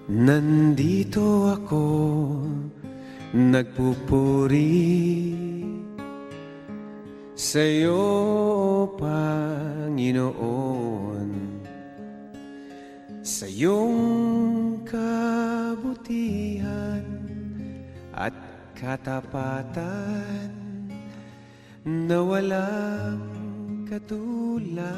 Nandito ako, nagpupuri sa'yo, Panginoon, sa iyong kabutihan at katapatan na walang katulad.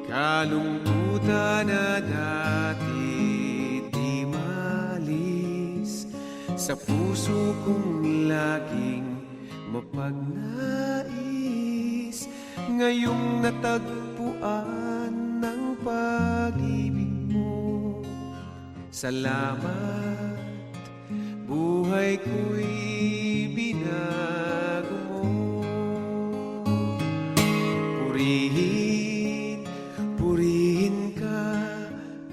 Kalungkutan na dati di malis sa puso kong laging mapagnais. Ngayong natagpuan ng pag-ibig mo, salamat, buhay ko'y binago mo. Purihin, purihin ka,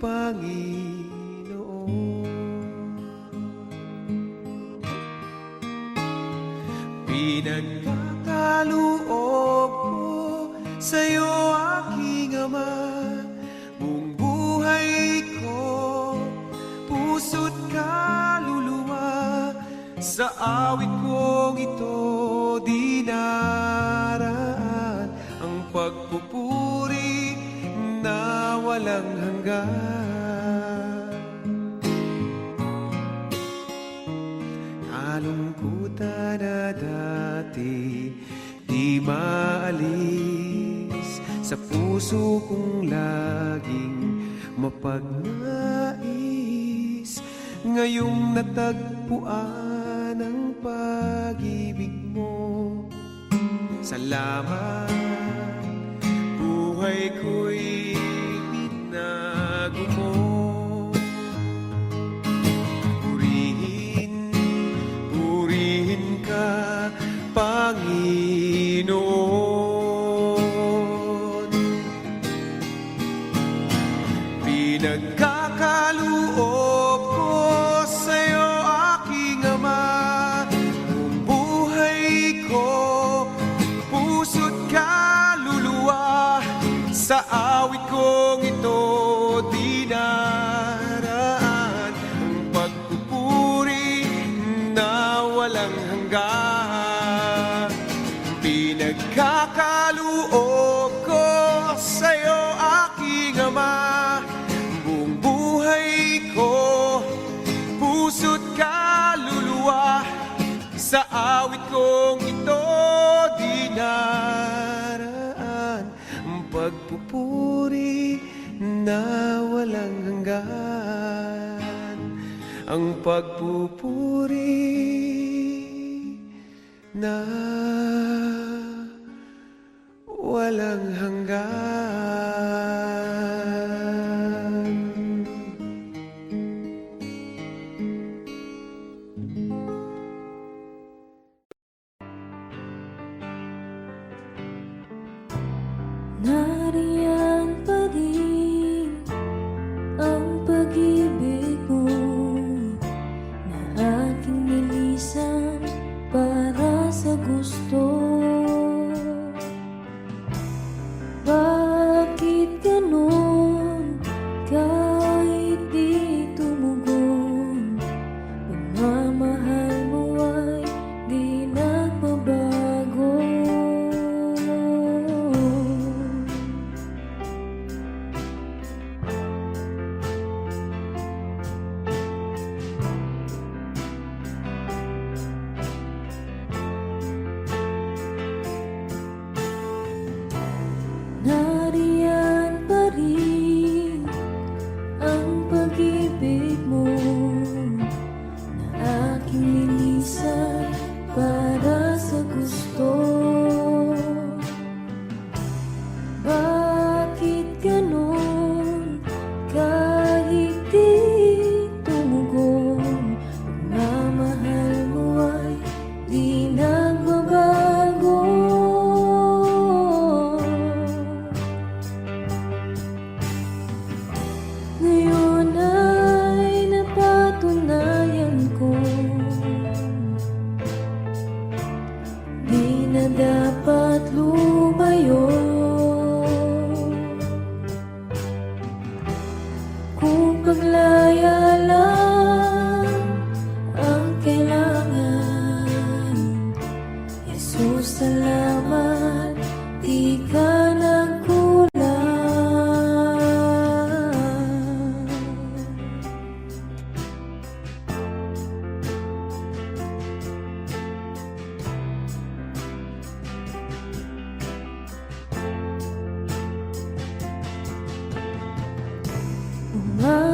Panginoon. Pinagkakaloob ko sa'yo, aking Ama, buong buhay ko, puso't kaluluwa. Sa awit kong ito dinaraan ang pagpupuri na walang hanggan. Kalungkutan na dati di maalis sa puso kong laging mapagnais. Ngayong natagpuan ang pag-ibig mo, salamat, buhay ko'y binago mo. Purihin, purihin ka, Panginoon. Pinagkakaloob ko sa'yo, aking Ama, buong buhay ko, puso't kaluluwa. Sa awit kong ito dinaraan ang pagpupuri na walang hanggan. Pinagkakaloob ko sa'yo, aking Ama, buong buhay ko, puso't kaluluwa. Sa awit kong ito dinaraan ang pagpupuri na walang hanggan. Ang pagpupuri na walang hanggan. Nariyan pa rin ang pag-ibig mo na aking nilisan para sa gusto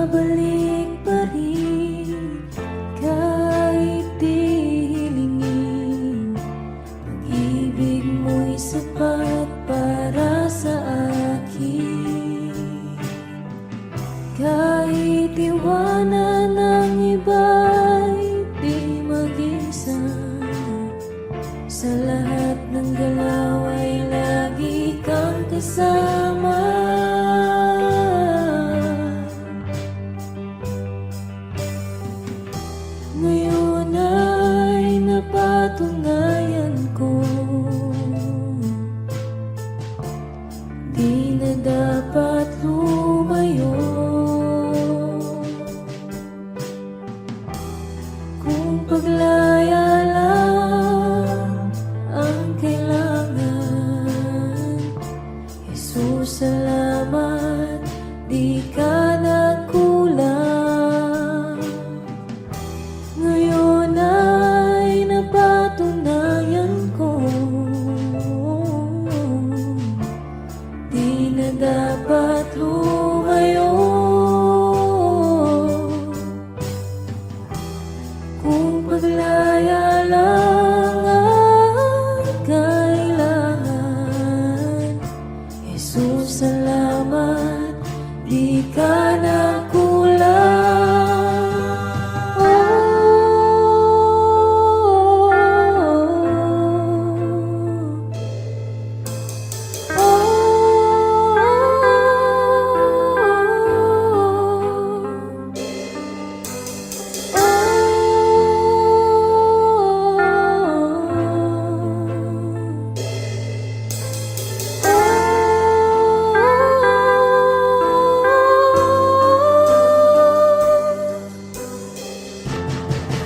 Babalik pa rin kahit di hilingin. Pag-ibig mo'y sapat para sa akin. Kahit iwanan ng iba'y di mag-isa, sa lahat ng galaw ay lagi kang kasama. Ngayon ay napatunayan ko, di na dapat lumayo. Kung paglaya lang ang kailangan, Jesus, salamat, di ka nagkulang. Ngayon ay napatunayan ko, di na dapat lumayo. Kung paglaya lang ang kailangan, Jesus, salamat, di ka nagkulang.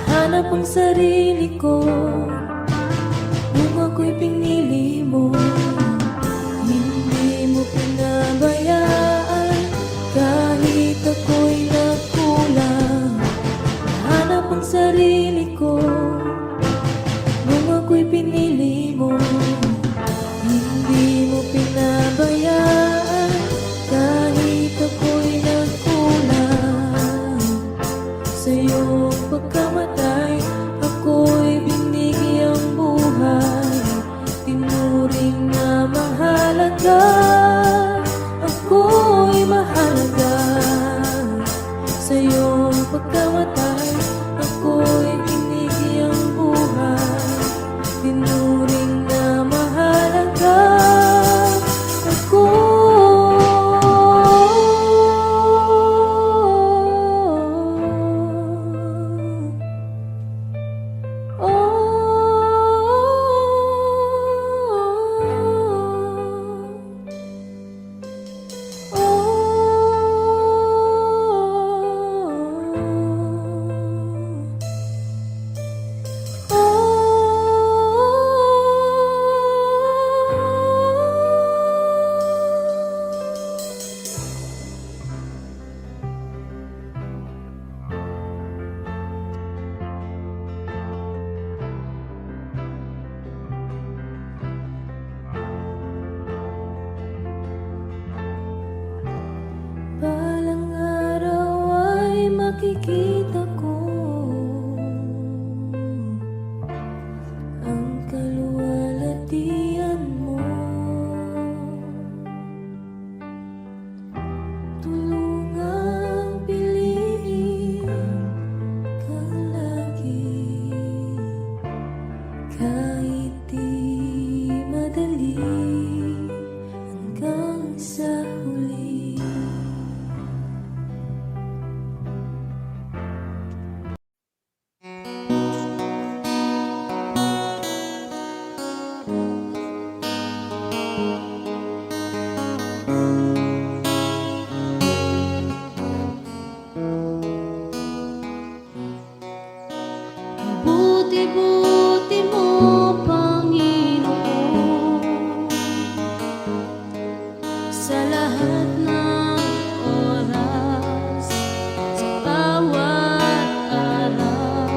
Hanap ang sarili ko nung ako'y pinili mo. Hindi mo pinabayaan kahit ako'y nagkulang. Hanap ang sarili ko nung ako'y pinili mo. Hindi mo pinabayaan kahit ako'y nagkulang. Sa iyong pagkamatay, ako'y binigyang buhay. Tinuring na mahalaga, ako'y mahalaga. Sa iyong pagkamatay, ako'y binigyang buhay. Tinuring na mahalaga, balang araw ay makikita ko ang kaluwalhatian mo. Tulungang piliin kang lagi, kahit di madali, hanggang sa huli. Buti-buti mo, Panginoon, sa lahat ng oras, sa bawat araw.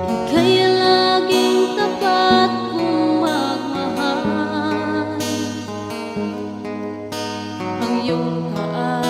Ika'y laging tapat kong magmahal. Ang iyong kaaway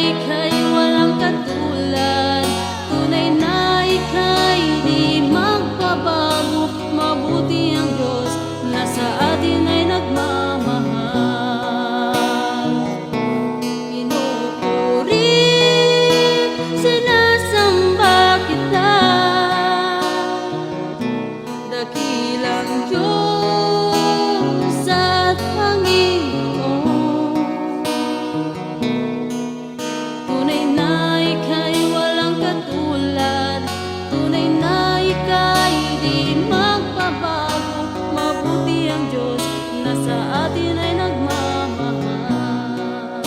ika'y walang katulad. Tunay na ika'y di magbabago. Mabuti ang Diyos na sa atin ay nagmamahal. Pinupuri, sinasamba kita, dakilang Diyos at Panginoon. Tunay na ika'y walang katulad. Tunay na ika'y di magbabago. Mabuti ang Diyos na sa atin ay nagmamahal.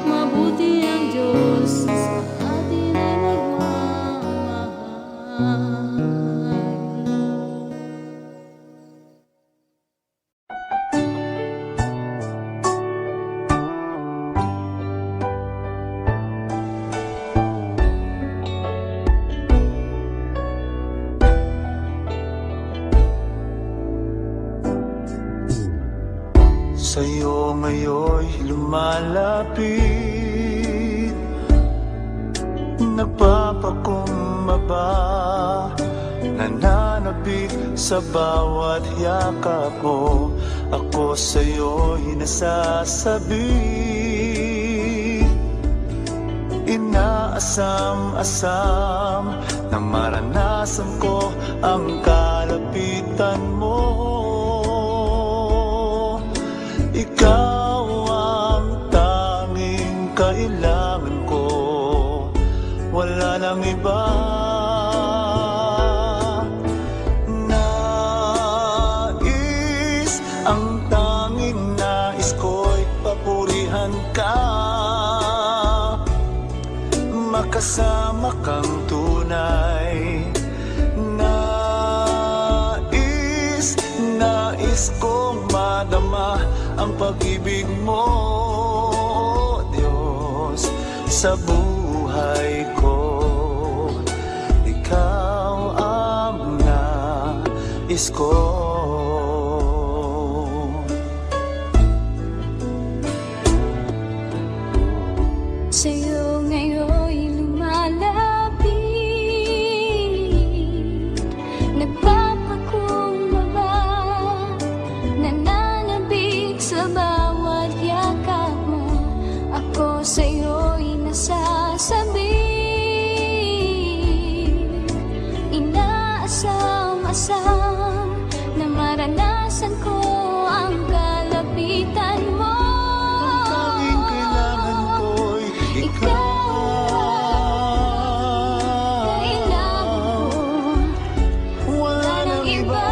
Mabuti ang Diyos na sa atin ay Sa'yo ngayon'y lumalapit, nagpapakumbaba, nananabik sa bawat yakap mo. Ako sa'yo'y nasasabi, inaasam-asam na maranasan ko ang kalapitan mo. Ikaw ang tanging kailangan ko, wala nang iba. Nais, ang tanging nais ko'y papurihan ka, makasama kang tunay. Nais kong madama ang pag-ibig mo, Diyos, sa buhay ko. Ikaw ang nais ko. sa'yo ngayon'y lumalapit, nagpapakumbaba, nananabik sa bawat yakap mo. Ako sa'yo'y nasasabi, inaasam-asam na maranasan ko ang kalapitan mo. Ang tanging kailangan ko'y ikaw. Wala nang iba.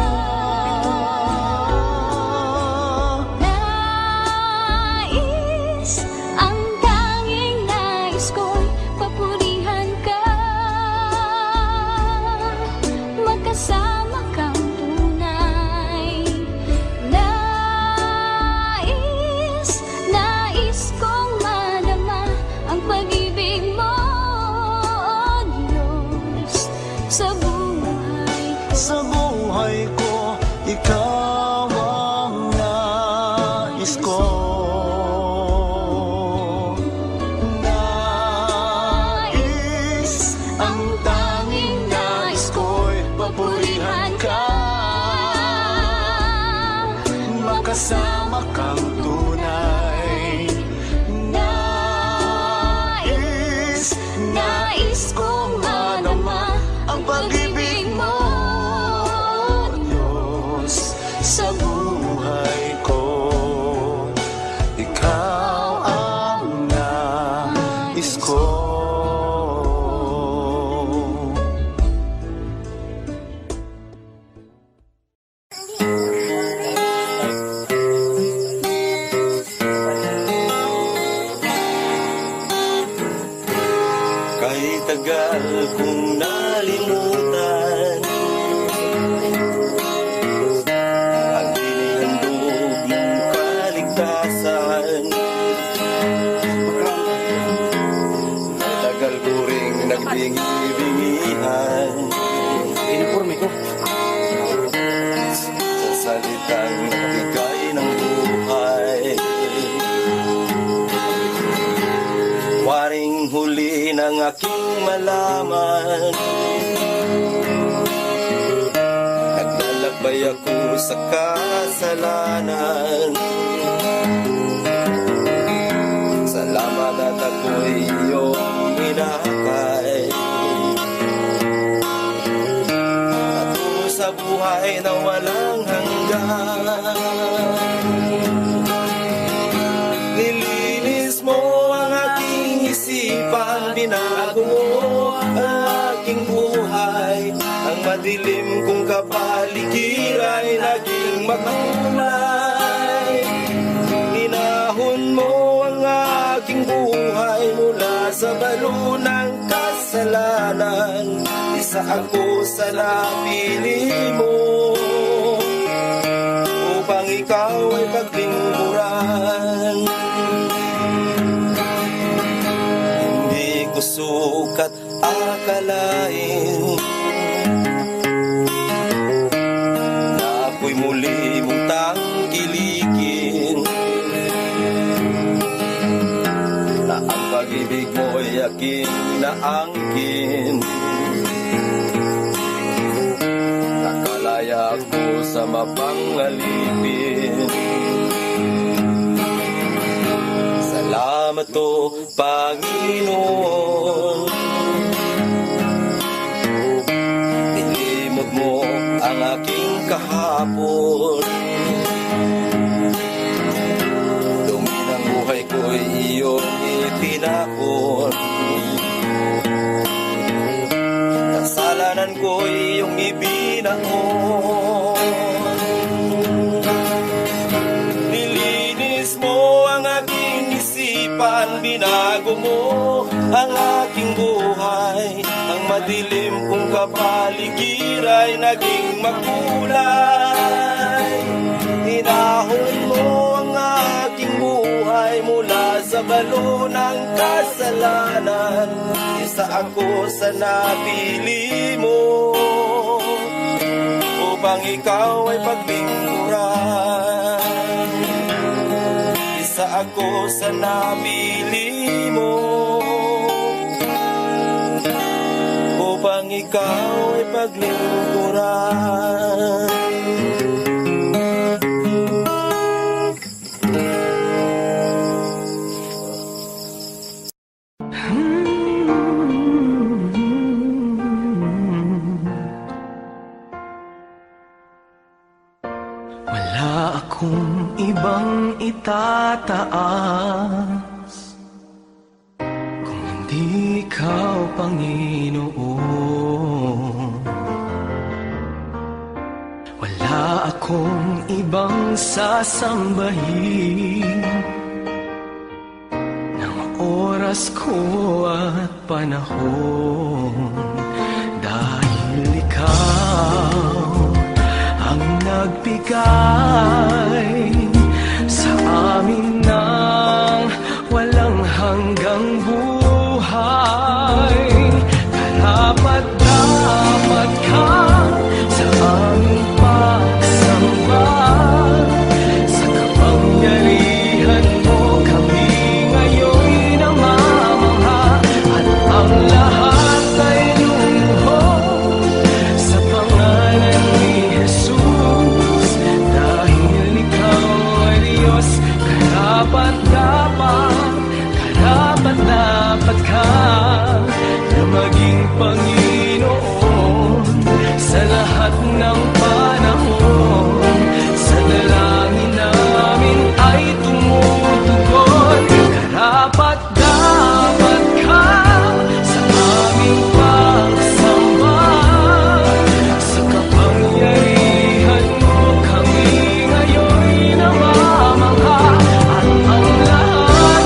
Nais, ang tanging nais ko'y papurihan ka, magkasama kang tunay. Nais kong madama ang pag-ibig mo, Diyos, sa buhay ko. Sa buhay ko, ikaw ang nais ko. Nais, ang tanging nais ko'y papurihan ka, makasama kang tunay. Nais kong madama ang pag-ibig mo, Diyos, sa buhay ko. Ikaw ang nais ko. Kahit tagal kong nalimutan ang inihandog mong kaligtasan, matagal ko ring nagbingi-bingihan Uniforme ko. sa salitang nagbigay ng buhay. lang aking malaman. Naglalakbay ako sa kasalanan. Salamat at ako'y iyong inakay. Natungo sa buhay na walang hanggan. Nilinis mo ang aking isipan, binago mo ang aking buhay. Ang madilim kong kapaligiran ay naging makulay. Inahon mo ang aking buhay mula sa balo ng kasalanan. Isa ako sa napili mo upang ikaw ay paglingkuran. Hindi ko sukat akalain na ako'y muli mong tangkilikin, na ang pag-ibig mo'y aking naangkin. Nakalaya ako sa mapangalipin. Salamat o Panginoon, nilimot mo ang aking kahapon. Dumi ng buhay ko'y iyong itinapon. Kasalanan ko'y iyong ibinaon. Nilinis mo ang aking isipan, binago mo ang aking buhay. Ang madilim kong kapaligiran ay naging makulay. Inahon mo ang aking buhay mula sa balo ng kasalanan. Isa ako sa napili mo upang ikaw ay paglingkuran. Isa ako sa napili mo upang ikaw ay paglingkuran. Wala akong ibang itataas kung hindi ikaw, Panginoon. Wala akong ibang sasambahin ng oras ko at panahon, dahil ikaw ang nagbigay sa amin ng walang hanggang buhay. Karapat-dapat ka sa aming pagsamba. Sa kapangyarihan mo kami ngayon'y namamangha, at ang lahat ay lumuhod sa pangalan ni Jesus. Dahil ikaw ay Diyos, karapat-dapat ka na maging Panginoon sa lahat ng panahon. Sa dalangin namin ay tumutugon. Karapat-dapat ka sa aming pagsamba. Sa kapangyarihan mo kami ngayon'y namamangha, at ang lahat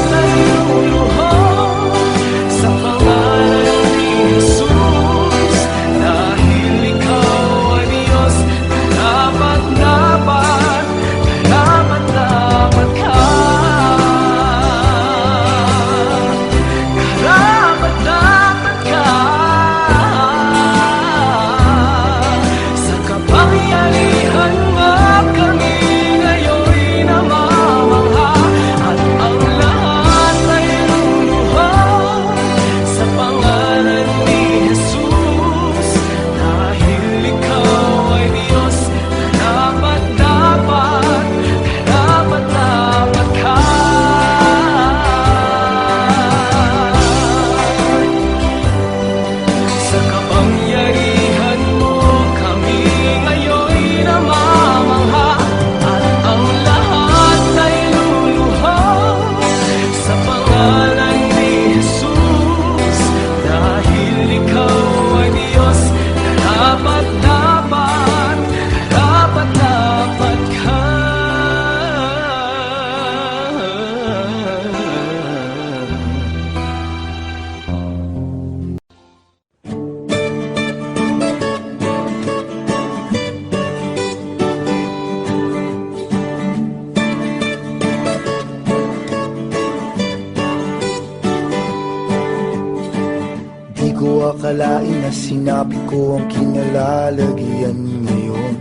akalain na sinabi ko ang kinalalagyan ngayon.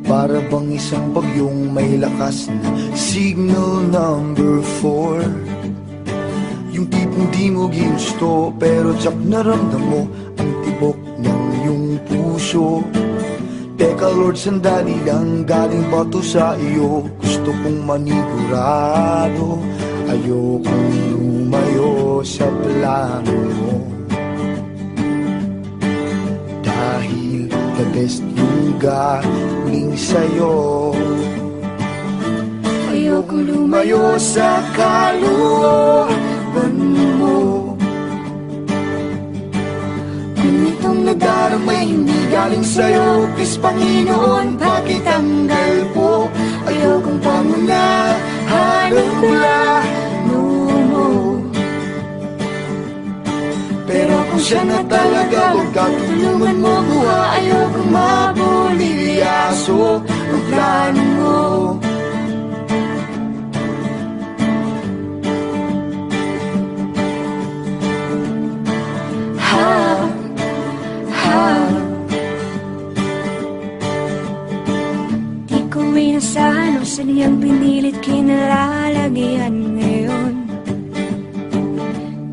Para bang isang bagyong may lakas na signal number 4. Yung tipong di mo ginusto pero tsak naramdam mo ang tibok ng iyong puso. Teka Lord, sandali lang, galing ba to sa iyo? Gusto kong manigurado, ayokong lumayo sa plano mo. Dahil the best yung galing sa'yo. Ayokong lumayo sa kalooban mo. Kung itong nadaramay hindi galing sa'yo, please Panginoon, pakitanggal po. Ayokong pangunahan ang plano mo. Pero kung siya na talaga, huwag ka tulungan mo buha. Ayokong mabulilyaso ang plano mo. Di ko inasahan o sadyang pinilit kinalalagyan ngayon.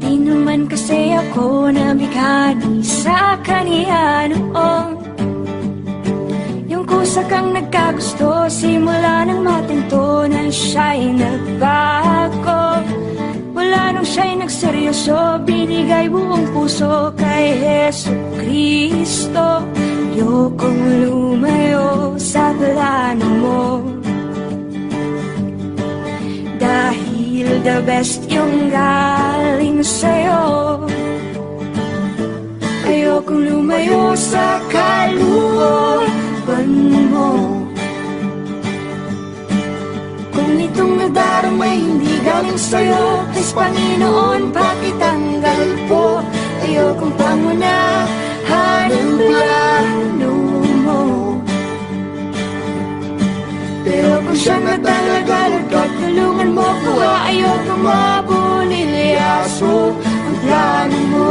Di naman kasi ako nabighani sa kaniya noon. Yung kusa kang nagkagusto simula nang matinto na siya'y nagbago. Wala nung siya'y nagseryoso, binigay buong puso kay Heso Kristo. Ayokong lumayo sa plano mo. Dahil the best yung galing sa'yo. Ayokong lumayo sa kalooban mo. Kung itong nadaramay hindi galing sa'yo, please Panginoon, pakitanggal po. Ayokong pangunahan ang plano mo. Pero kung siya na talaga, Lord God, tulungan mo ko. Ayokong mabulilyaso ang plano mo.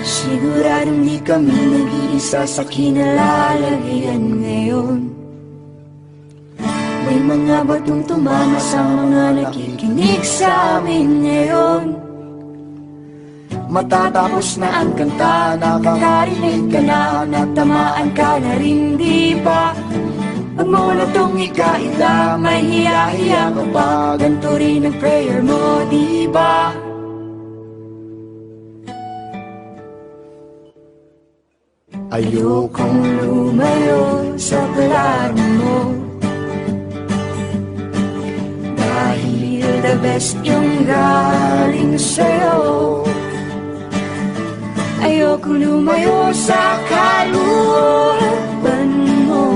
Siguradong di kami nag-iisa sa kinalalagyan ngayon. May mga batong tumama sa mga nakikinig sa amin ngayon. Matatapos na ang kanta, nakakarinig ka na, natamaan ka na rin, di ba? Huwag mo na tong ikaila, may hiya-hiya ka pa. Ganito rin ang prayer mo, di ba? Ayokong Lumayo sa plano mo. Dahil the best yung galing sa'yo. Ayokong lumayo sa kalooban mo.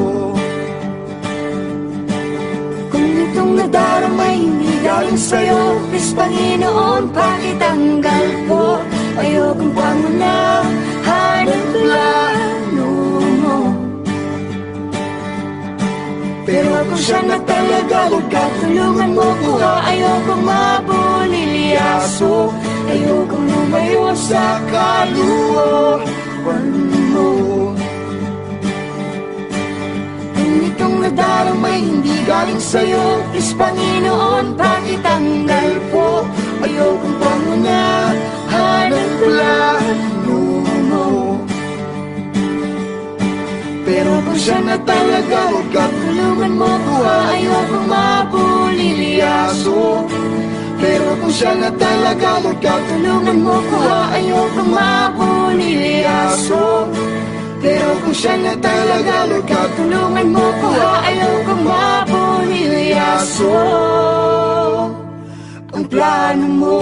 Kung itong nadaramay hindi galing sa'yo, please Panginoon, pakitanggal po. Ayokong pangunahan ang plano mo. Pero kung siya na talaga, huwag ka tulungan mo ko. Ayokong mabulilyaso. Ayokong lumayo sa kalooban mo. Kung itong nadaramay hindi galing sa'yo, please Panginoon, pakitanggal po. Ayokong pangunahan ang plano mo. Pero kung siya na talaga, huwag ka tulungan mo ko. Ayokong mabulilyaso. Pero kung siya na talaga, huwag ka tulungan mo ko. Ayokong mabulilyaso. Pero kung siya na talaga, huwag ka tulungan mo ko. Ayokong mabulilyaso ang plano mo.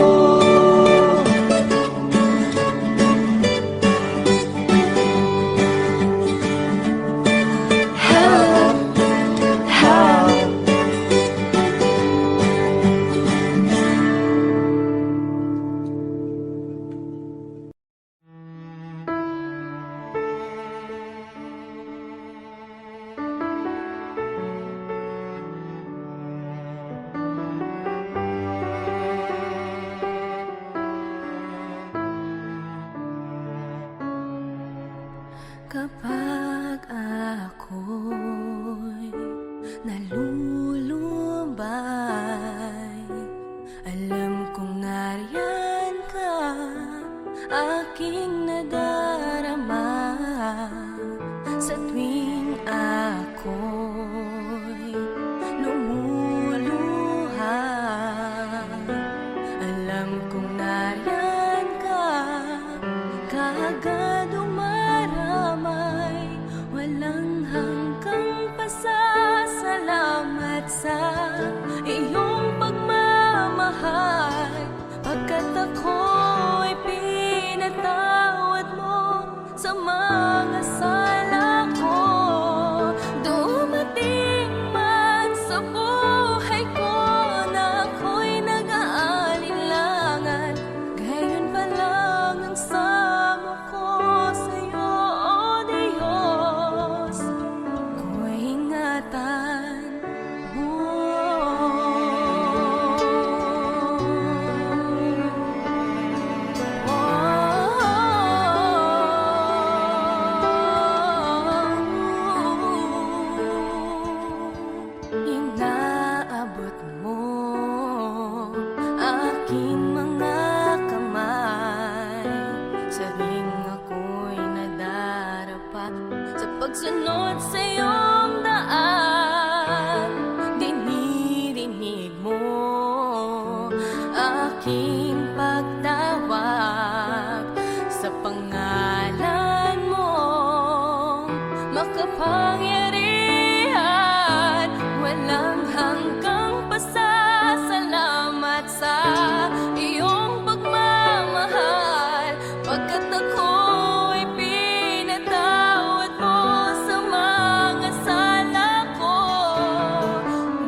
Kapag ako'y nalulumbay, alam kong nariyan ka, aking nadarama. Sa tuwing ako'y lumuluha, alam kong nariyan ka, kaagad umaramay. Walang hanggang pasasalamat sa iyong pagmamahal, pagkat ako'y pinatawad mo sa mga sala ko. Dumating man sa buhay ko na ako'y nag-aalinlangan, gayon pa lang ang samo ko sa'yo, O Diyos. Ako'y ingatan mo. Inaabot mo aking mga kamay, sabing ako'y nadarapa sa pagsunod sa iyong daan. Dinirinig mo aking pagtawag sa pangalan mo, makapangyarihan. Walang hanggang pasasalamat sa iyong pagmamahal, pagkat ako'y pinatawad mo sa mga sala ko.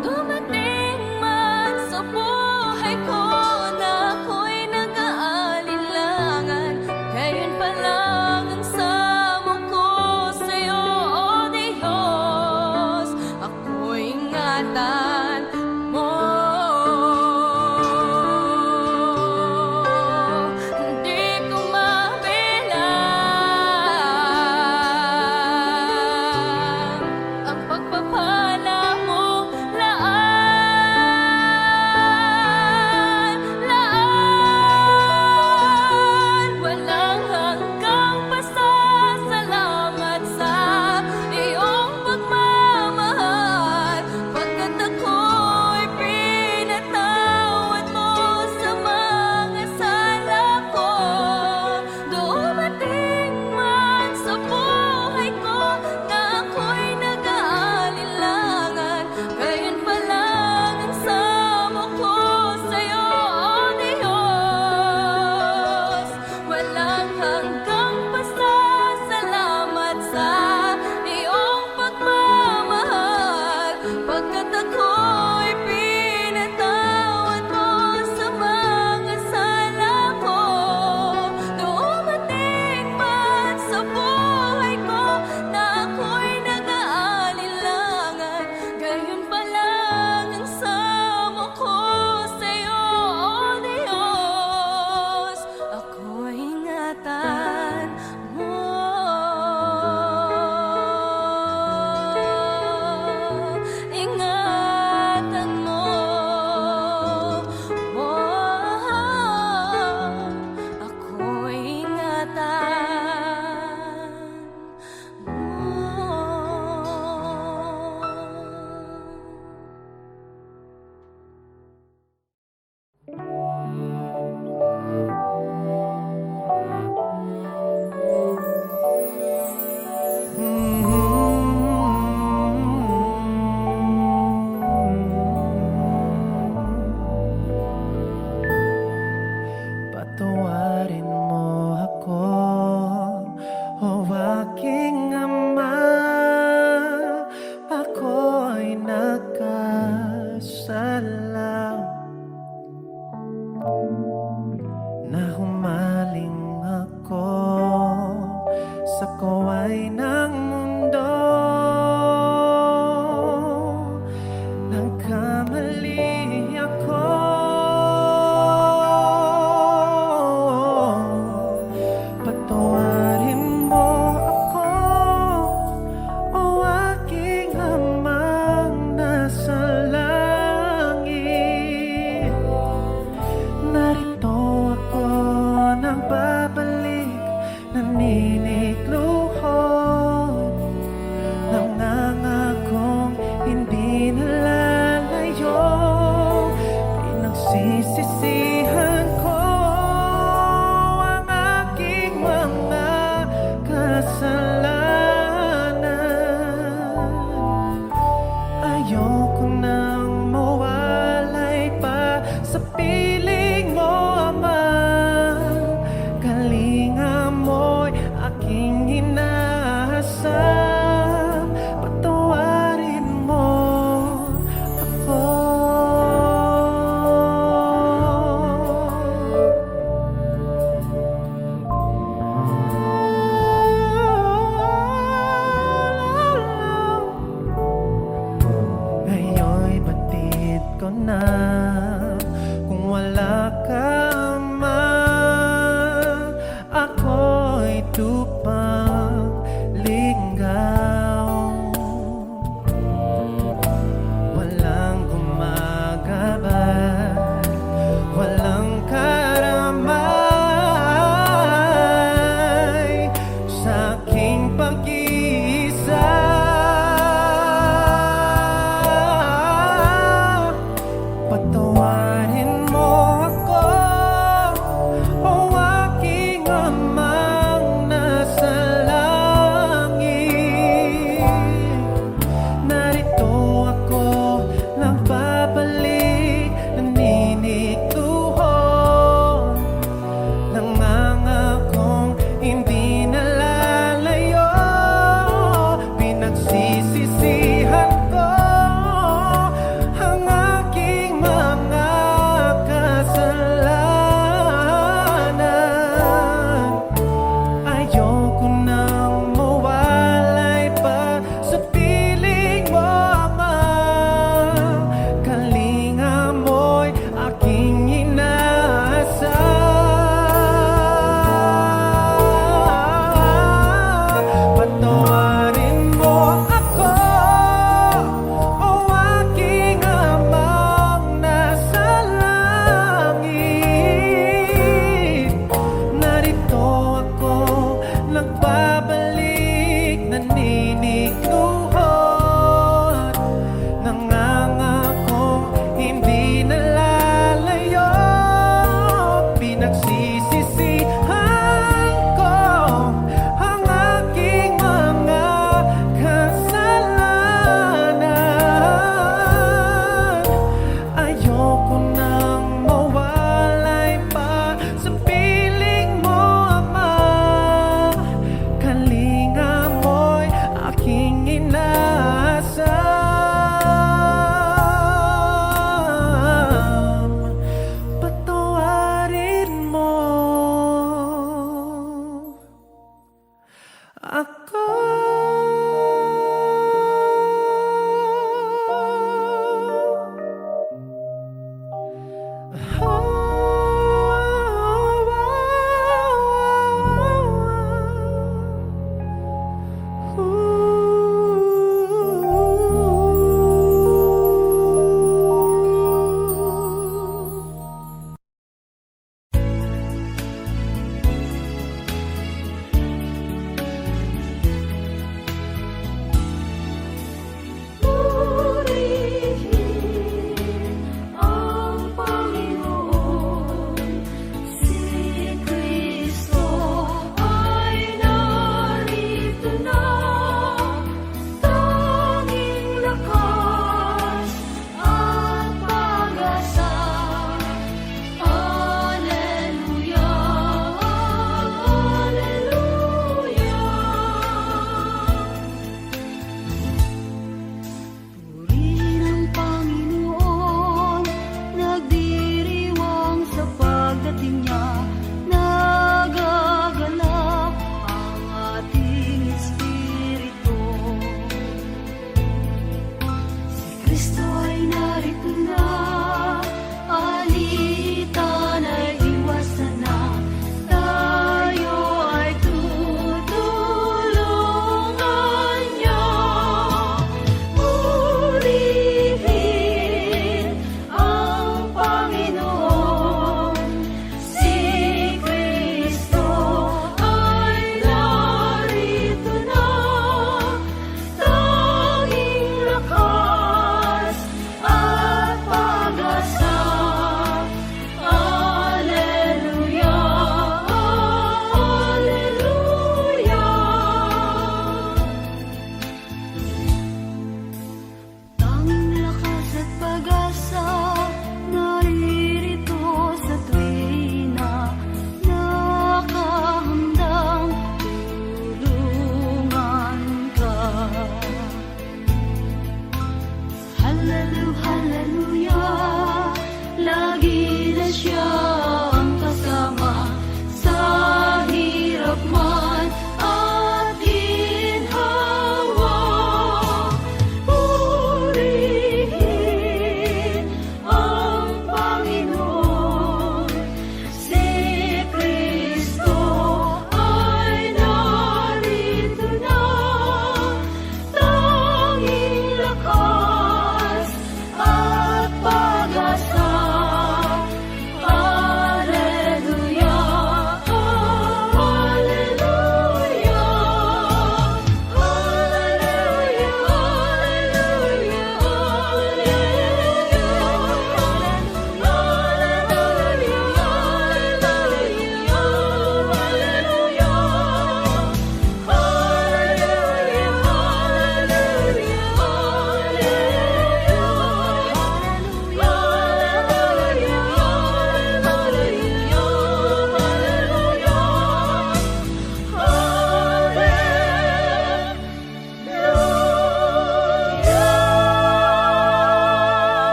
Dumating man sa buhay ko na ako'y nag-aalinlangan, gayon pa lang ang samo ko sa'yo, O Diyos. Ako'y ingatan mo. Hindi ko mabilang ang pagpapala mo, laan. Walang hanggang pasasalamat sa iyong pagmamahal, pagkat ako'y pinatawad mo sa mga sala ko. Dumating man sa buhay ko na ako'y nag-aalinlangan, gayon pa lang ang samo ko sa'yo, O Diyos. Walang hanggang pasasalamat sa iyong pagmamahal, pagkat ako'y pinatawad mo sa mga sala ko. Dumating man sa buhay ko na ako'y nag-aalinlangan, gayon pa lang ang samo ko sa'yo, O Diyos. Ako'y ingatan mo. Ingatan mo. Ako'y ingatan Patawarin mo ako, O aking Ama. Ako'y nagkasala na humaling ako sa kaway ng mundo. Nagkamali ako, patawarin mo ako.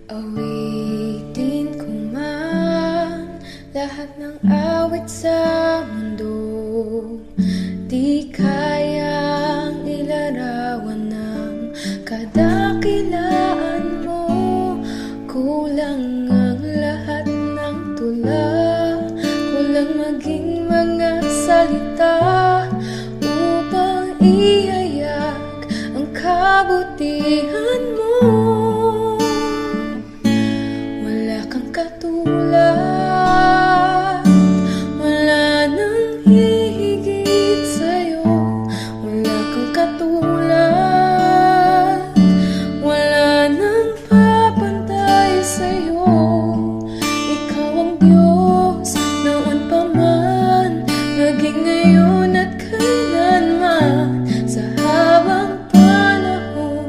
Awitin ko man lahat ng awit sa mundo, di kayang ilarawan ng kadakilaan mo. Kulang ang lahat ng tula, kulang maging mga salita upang ihayak ang kabutihan mo. Wala kang katulad, wala nang hihigit sa'yo. Wala kang katulad, wala nang papantay sa'yo. Ikaw ang Diyos noon pa man, maging ngayon at kailanman. Sa habang panahon,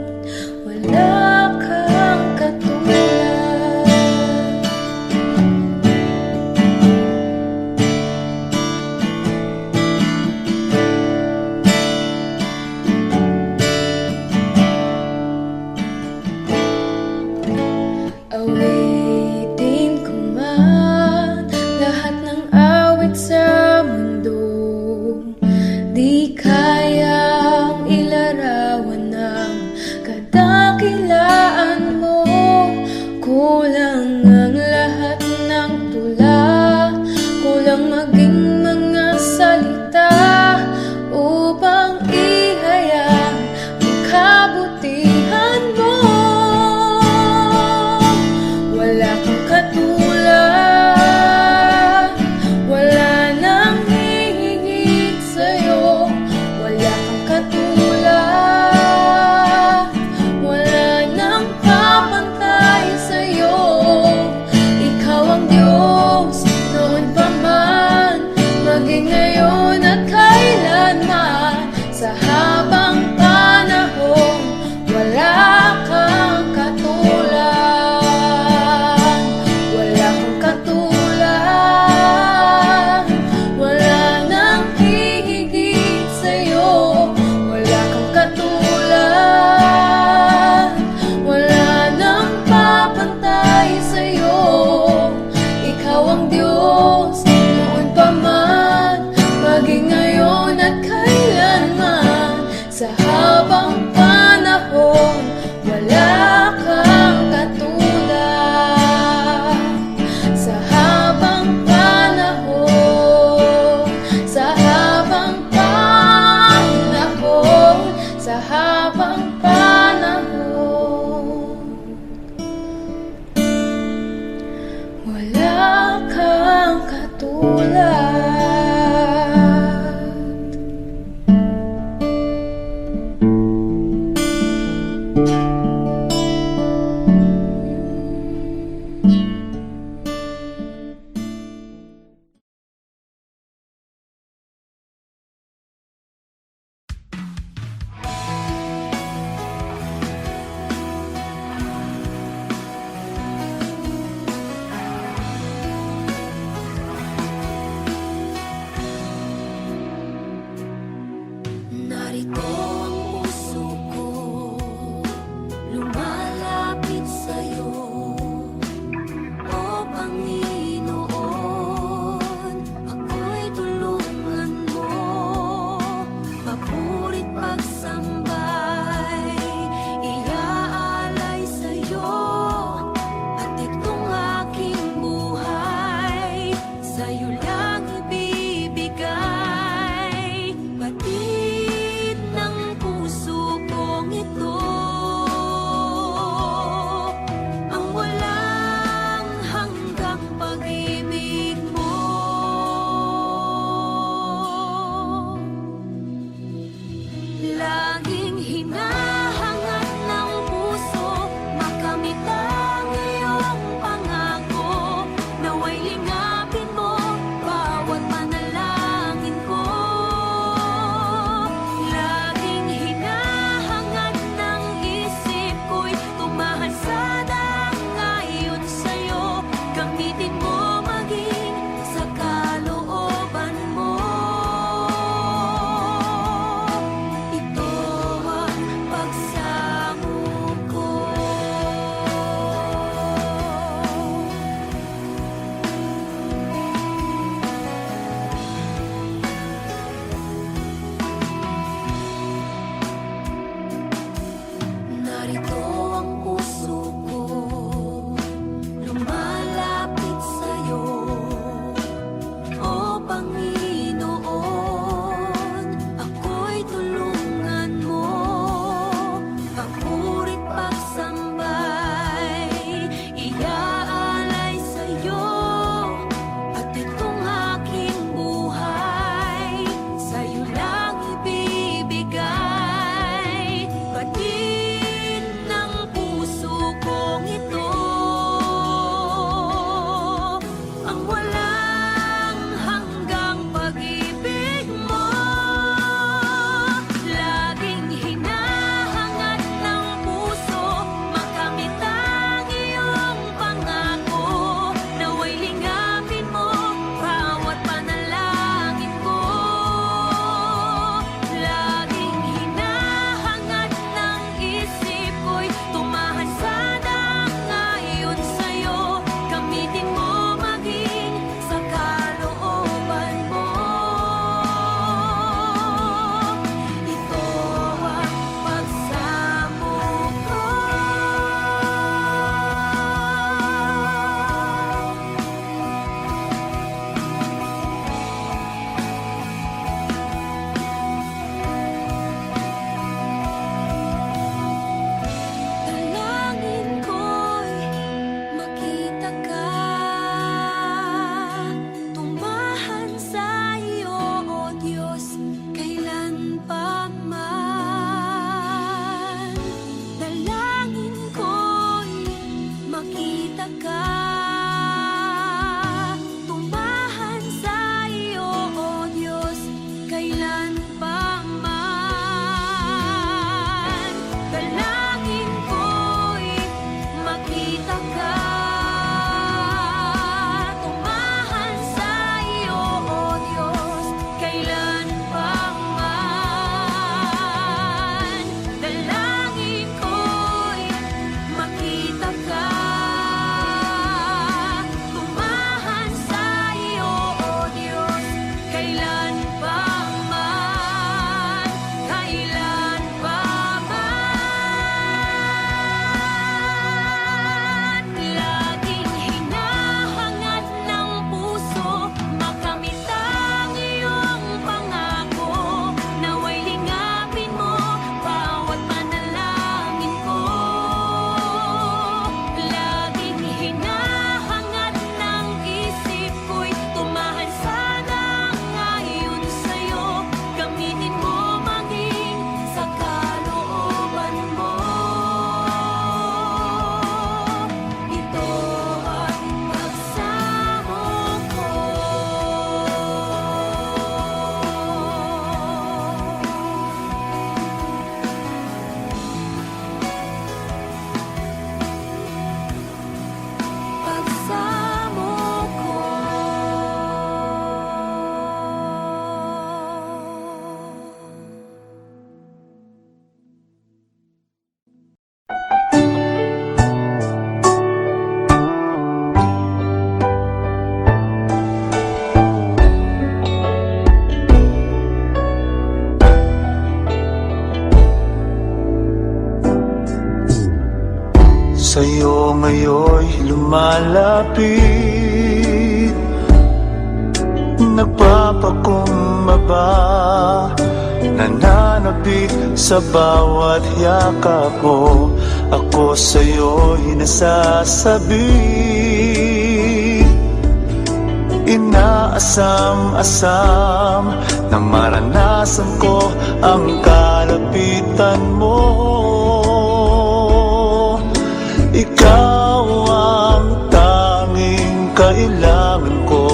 sa'yo ngayon'y lumalapit. Nagpapakumbaba, nananapit sa bawat yakap mo. Ako sa'yo'y nasasabi, inaasam-asam na maranasan ko ang kalapitan mo. Ikaw ang tanging kailangan ko,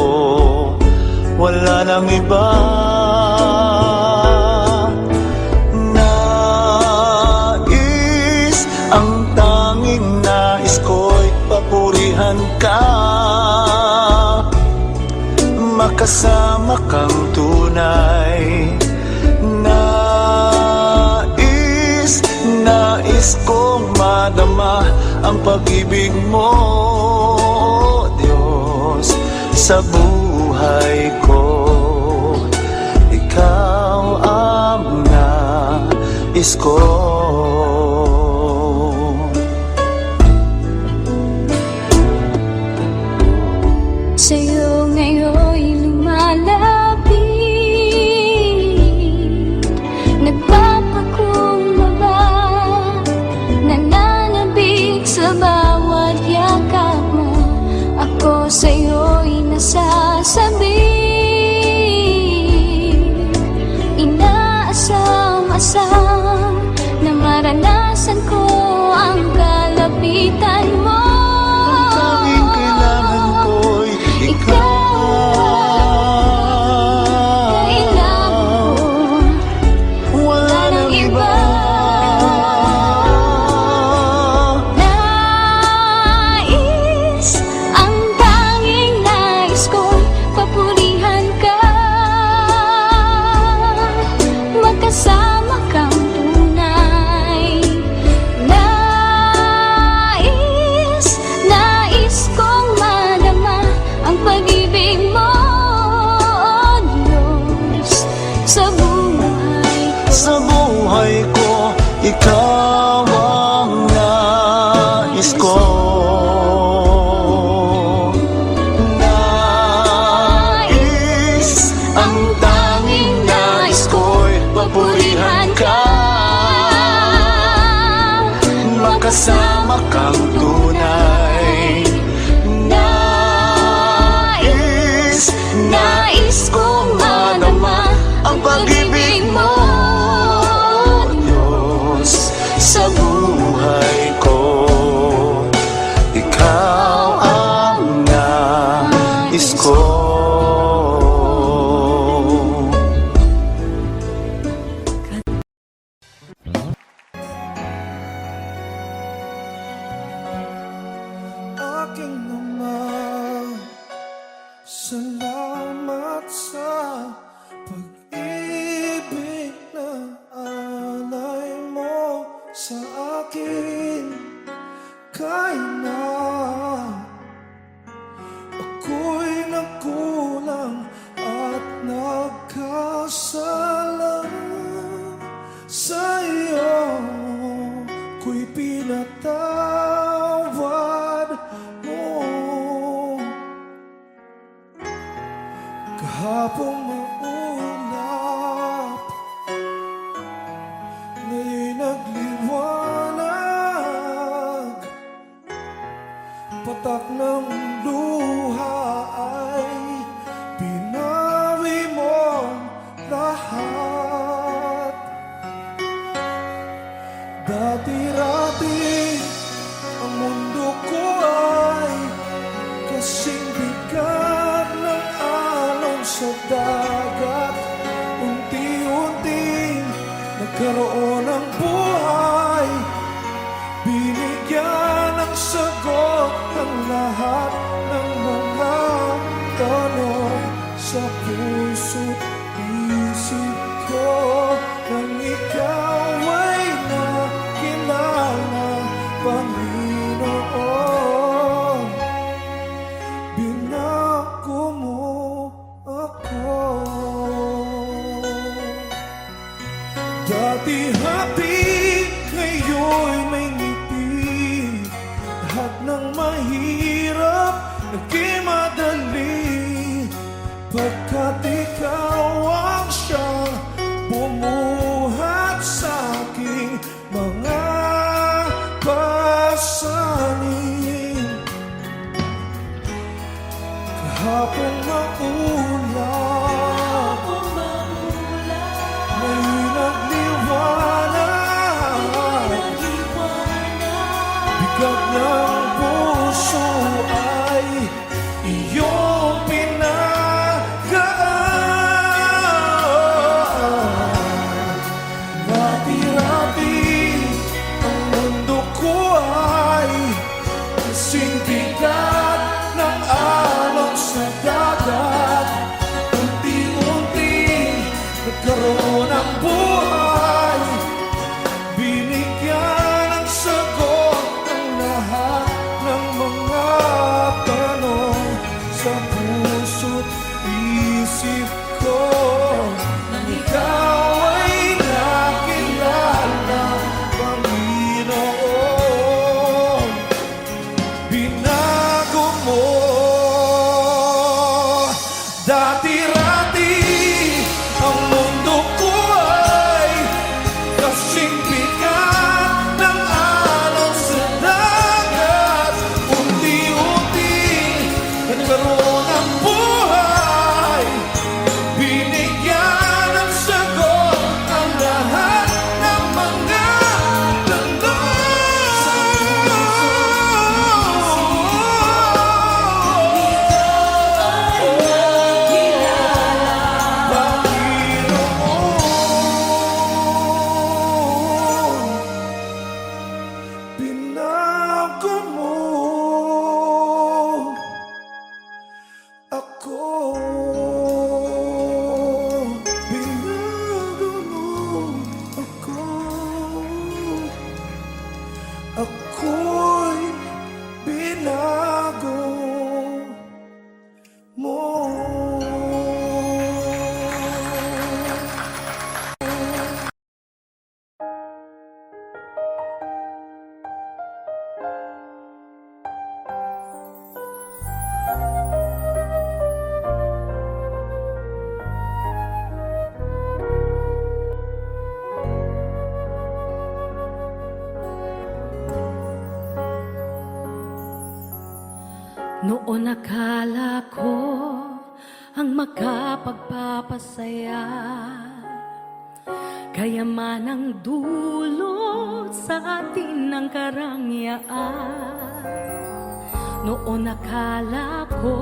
wala nang iba. Nais, ang tanging nais ko'y papurihan ka, makasama kang tunay. Nais kong madama ang pag-ibig mo, Diyos, sa buhay ko. Ikaw ang nais ko. Sa'yo ngayon'y lumalapit, nagpapakumbaba, nananabik sa bawat yakap mo. Ako sa'yo'y nasasabi, inaasam-asam na maranasan ko ang kalapitan mo. Tanging kailangan ko'y wala nang iba. Nais, ang tanging nais ko'y papurihan ka, magkasama kang tunay. Nais kong madama ang pag-ibig mo, Diyos, sa buhay ko. Sa buhay ko, ikaw ang nais ko. Nais, ang tanging nais ko'y papurihan ka, makasama kang tunay. Nais kong madama ang pag-ibig mo, Diyos, sa buhay ko. Ikaw ang nais ko. Aking Ama, salamat sa pag-ibig na alay mo sa akin. Kahit na ako'y nagkulang at nagkasala, sa iyo ko'y pinatawad mo. Kahapong maulap, ngayon'y nagliwanag. Patak ng luha ay pinawi mo lahat. Dati-rati ang mundo ko ay kasing bigat ng alon sa dagat. Unti-unting nagkaroon ng buhay, binigyan ng sagot ang lahat ng mga tanong sa puso't isip ko. Nang ikaw ay nakilala, Panginoon, binako mo ako. Dati happy, ngayon'y may ngiti. Lahat ng mahirap naging madali, pagkat ikaw ang siyang bumuhat sa aking mga pasanin. Kahapon maulan, may nagliwanag, bigat ng puso ay iyong pinagaan. Dati-dati ang mundo ko ay kasing bigat ng alon sa dagat. Unti-unti nagkaroon ng buhay, binigyan ng sagot ang lahat ng mga tanong sa puso't isip ko. Nang ikaw ay nakilala, Panginoon, binago mo. Dati-dati ang mundo ko ay kasing bigat ng alon sa dagat. Unti-unti nagkaroon ng buhay, binigyan ng sagot ang lahat ng mga Panginoon, binago mo ako. Binago mo ako. Ako'y binago mo. Noon akala ko ang makapagpapasaya, kayaman ang dulot sa atin ng karangyaan. Noon akala ko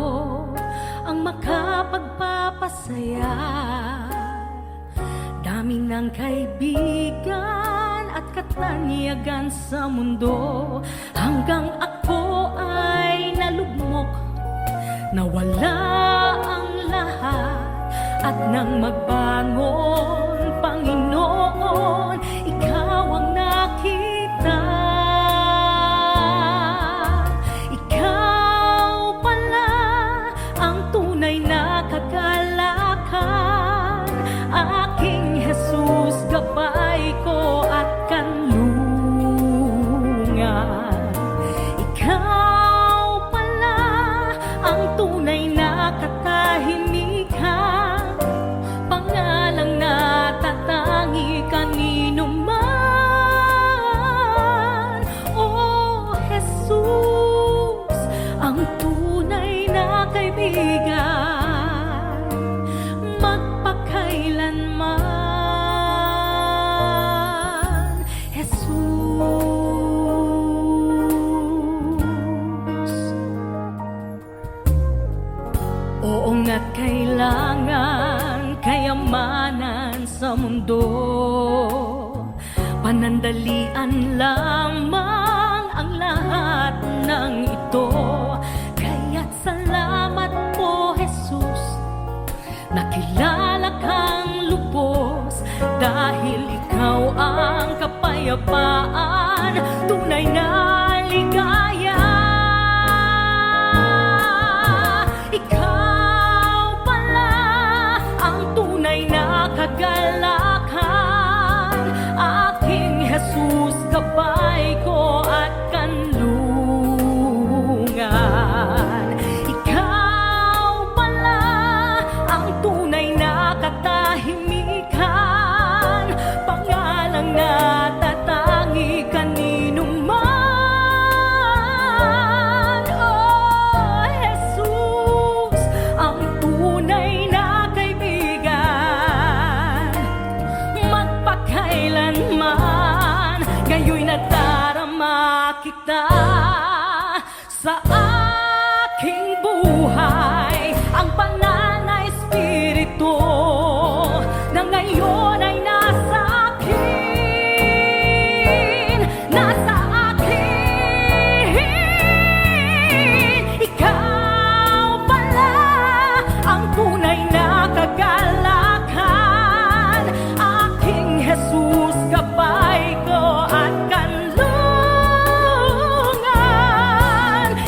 ang makapagpapasaya, dami ng kaibigan at katanyagan sa mundo, hanggang ako ay nalugmok, nawala ang lahat. At nang magbangon, Panginoon, ikaw ang nakita. Ikaw pala ang tunay na kagalakan, aking Jesus, gabay ko at kanlungan. Ikaw pala ang tunay na katahimikan, pangalang natatangi kanino man. Oh Jesus, ang tunay na kaibigan, magpakailanman. Jesus, oo nga't kailangan kayamanan sa mundo, panandalian lamang ang lahat ng ito. Kaya't salamat po, Jesus, nakilala kang lubos, dahil ikaw ang kapayapaan, tunay na ligaya. Ikaw pala ang tunay na kagalakan, aking Jesus, gabay ko at kanlungan. sa aking buhay ang banal na espiritu na ngayon ay nasa akin, nasa akin. Ikaw pala ang tunay na kagalakan, aking Jesus, gabay ko at kanlungan.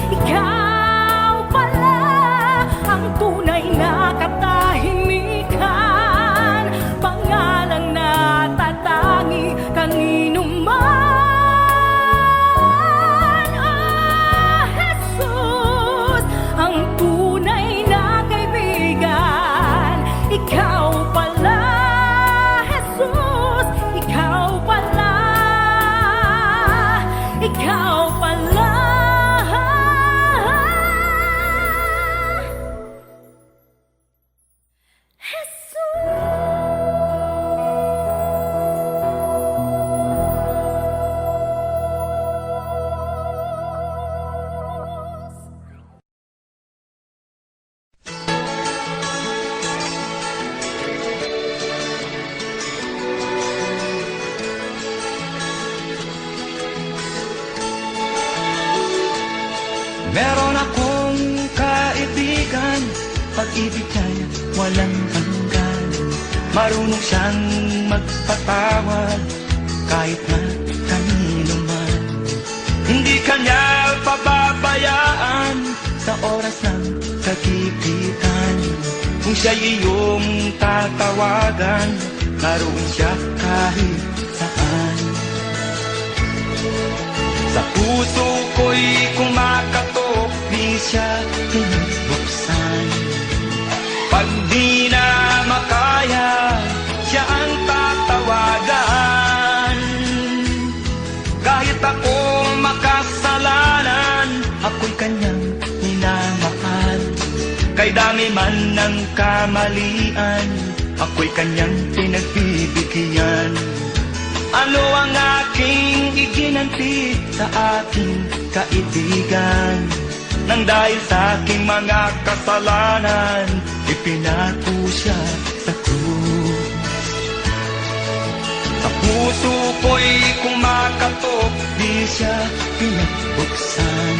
Ikaw pala ang tunay na katahimikan, pangalang natatangi kanino man. Jesus, ang tunay na kaibigan. Ikaw pala, Jesus, ikaw pala, ikaw pala. Meron akong kaibigan, pag-ibig niya walang hanggan. Marunong siyang magpatawad kahit na kanino man. Hindi kanya pababayaan sa oras ng kagipitan. Kung siya'y iyong tatawagan, naroon siya kahit saan. Sa puso ko'y kumakatok, di siya pinubuksan. Pag di na makaya, siya ang tatawagan. Kahit ako makasalanan, ako'y kanyang minamahal. Kay dami man ng kamalian, ako'y kanyang pinagbibigyan. Ano ang aking iginanti sa aking kaibigan? Nang dahil sa aking mga kasalanan, ipinako siya sa krus. Sa puso ko'y kumakatok, di siya pinagbuksan.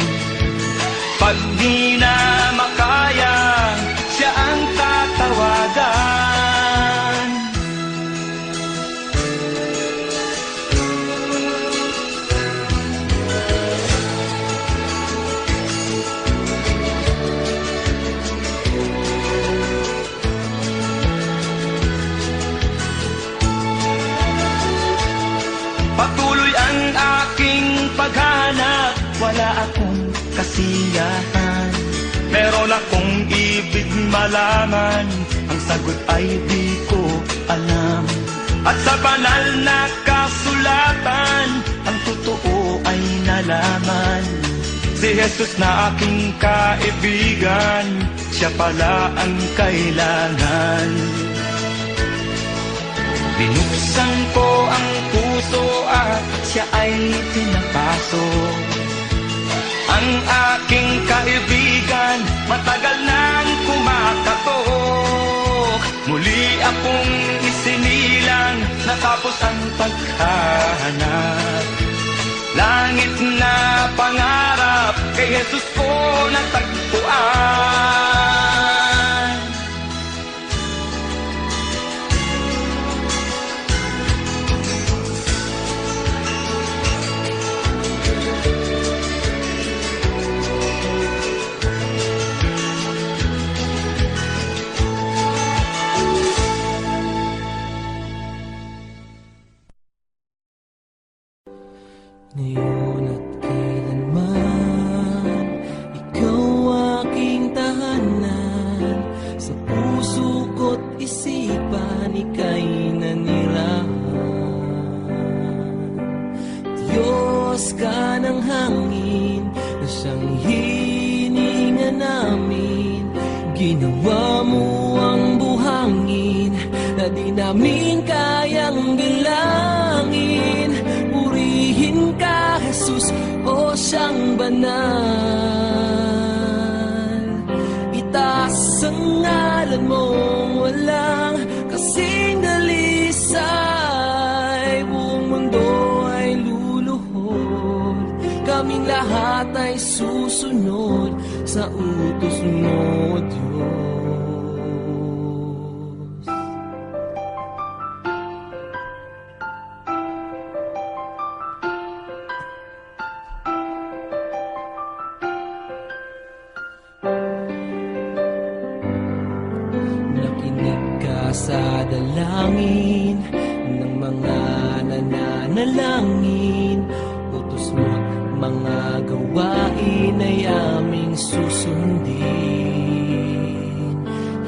Pag di na makaya, siya ang tatawagan. Patuloy ang aking paghanap, wala akong kasiyahan. Meron akong ibig malaman, ang sagot ay di ko alam. At sa banal na kasulatan, ang totoo ay nalaman. Si Jesus na aking kaibigan, siya pala ang kailangan. Binuksan ko ang puso at siya ay pinapasok. Ang aking kaibigan, matagal nang kumakatok. Muli akong isinilang, natapos ang paghahanap. Langit na pangarap, kay Jesus ko natagpuan. Ngayon at kailanman, ikaw aking tahanan. Sa puso ko't isipan, ika'y nanirahan. Diyos ka ng hangin, na siyang hininga namin. Ginawa mo ang buhangin, na di namin kayang bilangin. Purihin ka, Jesus, o siyang banal. ngalan mong walang kasing dalisay. Buong mundo ay luluhod, kaming lahat ay susunod sa utos mo, Diyos. Nakinig ka sa dalangin ng mga nananalangin. Utos mo mga gawain ay aming susundin.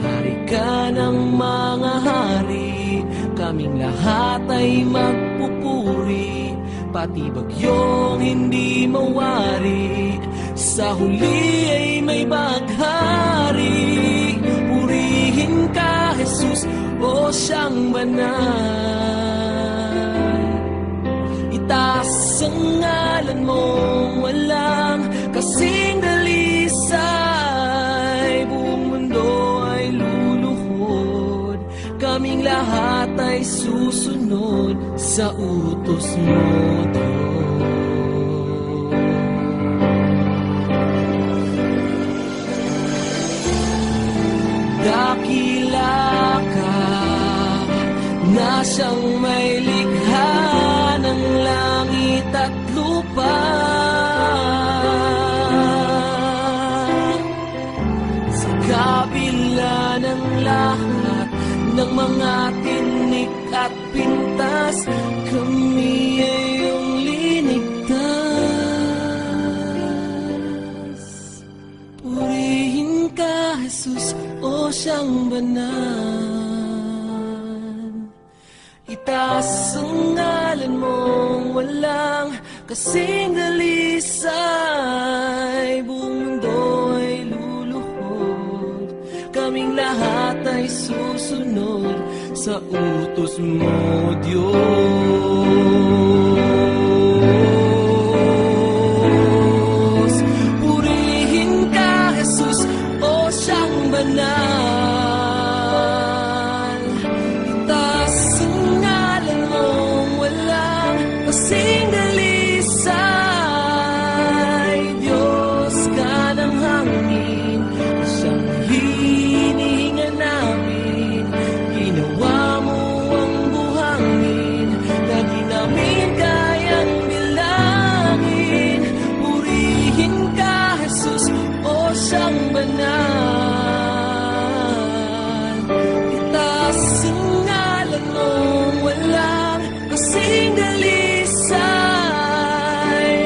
Hari ka ng mga hari, kaming lahat ay magpupuri. Pati bagyong hindi mawari, sa huli ay may baghari. Purihin ka, Jesus, o siyang banal. Itaas ang ngalan mong walang kasing dalisay. Buong mundo ay luluhod, kaming lahat ay susunod sa utos mo, Diyos. Dakila ka na siyang may likha ng langit at lupa. Sa kabila ng lahat ng mga tinik at pintas, kami ay iyong linigtas. Purihin ka, Jesus, o siyang banal. Itaas ang ngalan mong walang kasing dalisay. Buong mundo ay luluhod, kaming lahat ay susunod sa utos mo, Diyos. Purihin ka, Jesus, o siyang banal. Itaas ang ngalan mong walang kasing dalisay. Diyos ka ng hangin, siyang hinihinga namin. Ginawa mo ang buhangin na di namin kayang bilangin. Purihin ka, Jesus, o siyang banal. Itaas ang ngalan mong walang kasing dalisay.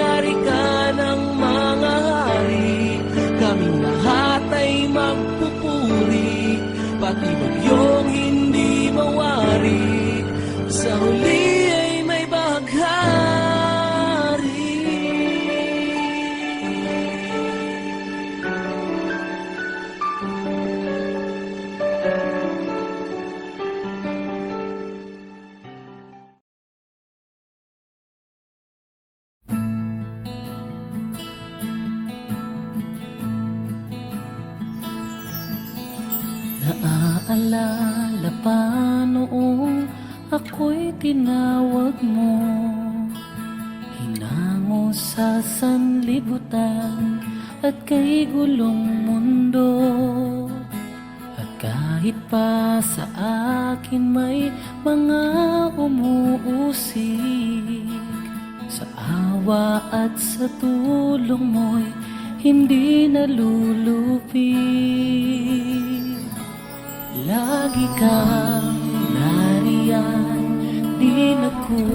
Hari ka ng mga hari, kaming lahat ay magpupuri. Pati bagyong hindi mawari, sa huli ay may baghari. Naaalala pa noong ako'y tinawag mo, hinango sa sanlibutan at kay gulong mundo. At kahit pa sa akin may mga umuusig, sa awa at sa tulong mo'y hindi nalulupig. Lagi kang nariyan, di nagkukulang.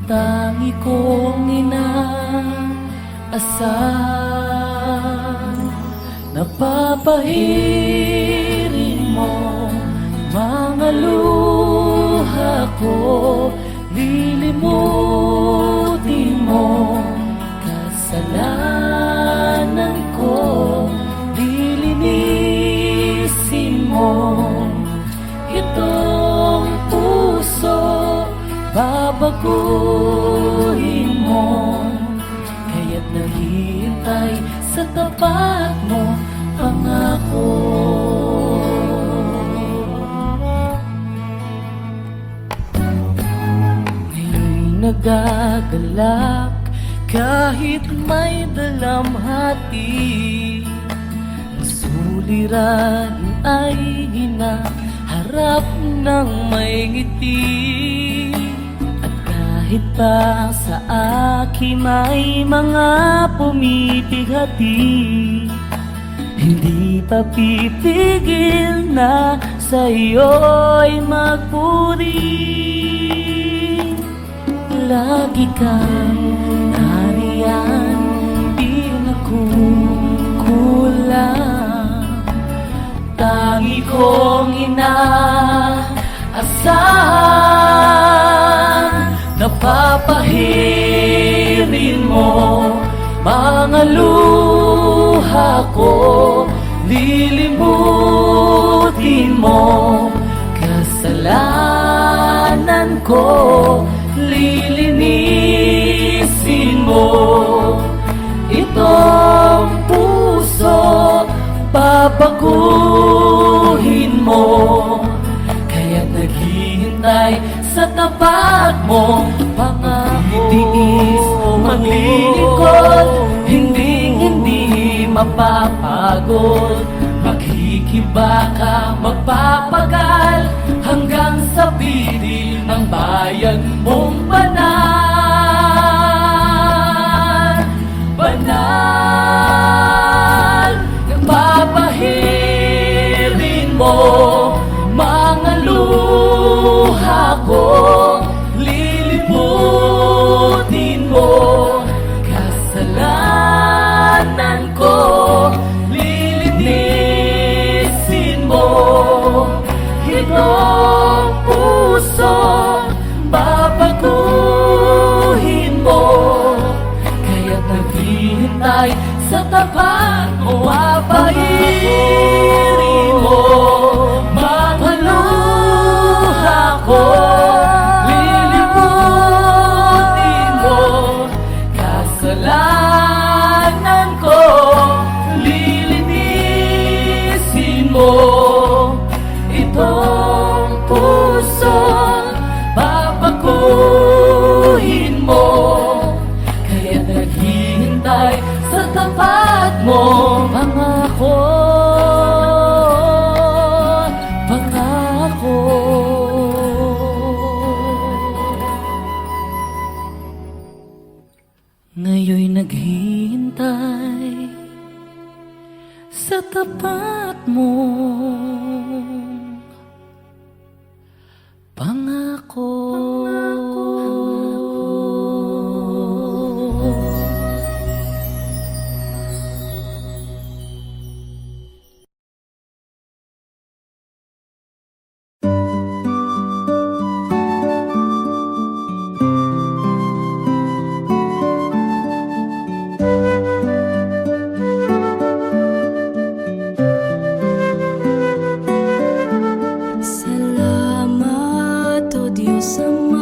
Tangi kong inaasahan, napapahirin mo mga luha ko. Lilimutin mo kasalanan ko, lilinisin mo itong puso, babaguhin mo. Kaya't naghihintay sa tapat mo, nagagalak kahit may dalamhati. Ang suliran ay hinaharap ng may ngiti. At kahit pa sa akin may mga pumipighati, hindi pa pipigil na sa'yo'y magpuri. Lagi kang nariyan, di nagkukulang. Tangi kong inaasahan, napapahirin mo mga luha ko. Lilimutin mo kasalanan ko, lilinisin mo itong puso, babaguhin mo. Kaya naghihintay sa tapat mo, pangako tiis maglilingkod, hindi mapapagod. Maghihikibaka, magpapagal hanggang sa piling ng bayan mong banal. Banal, napapahirin mo mga luha ko, lilimutin mo kasalanan ko, lilinisin mo itong puso, babaguhin mo. Kaya't naghihintay sa tapat mo, apahirin mo mga luha ko, lilimutin mo kasalanan ko, lilinisin mo itong puso, babaguhin mo. Kaya naghihintay sa tapat mo, pangako, pangako. Ngayon'y naghihintay sa tapat mo, pangako. Salamat, O Diyos Ama,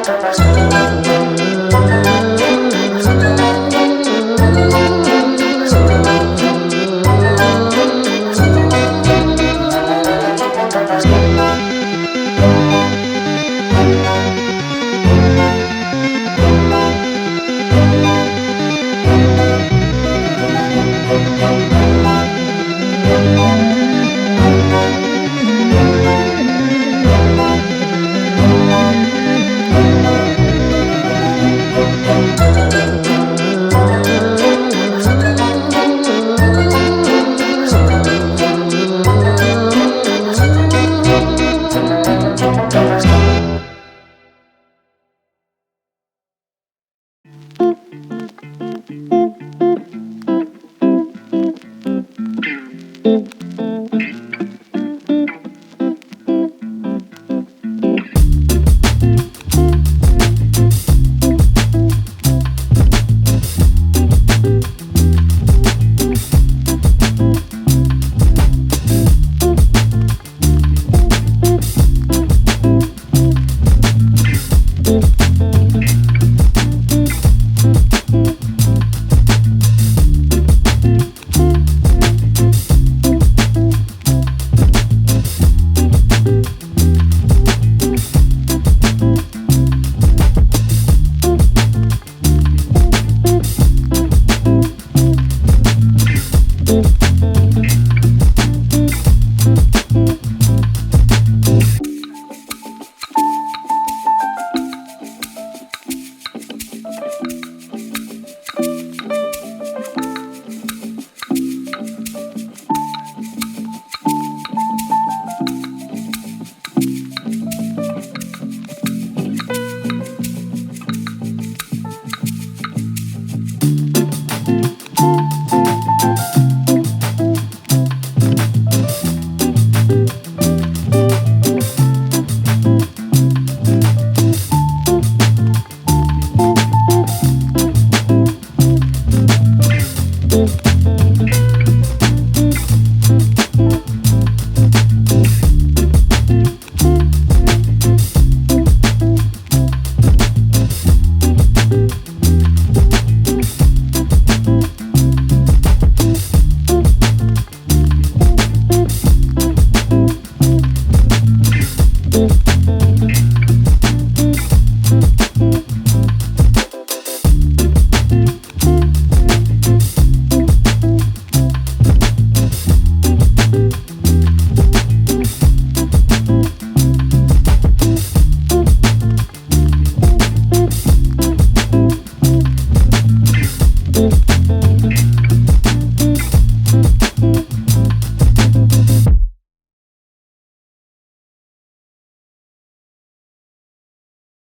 Bye.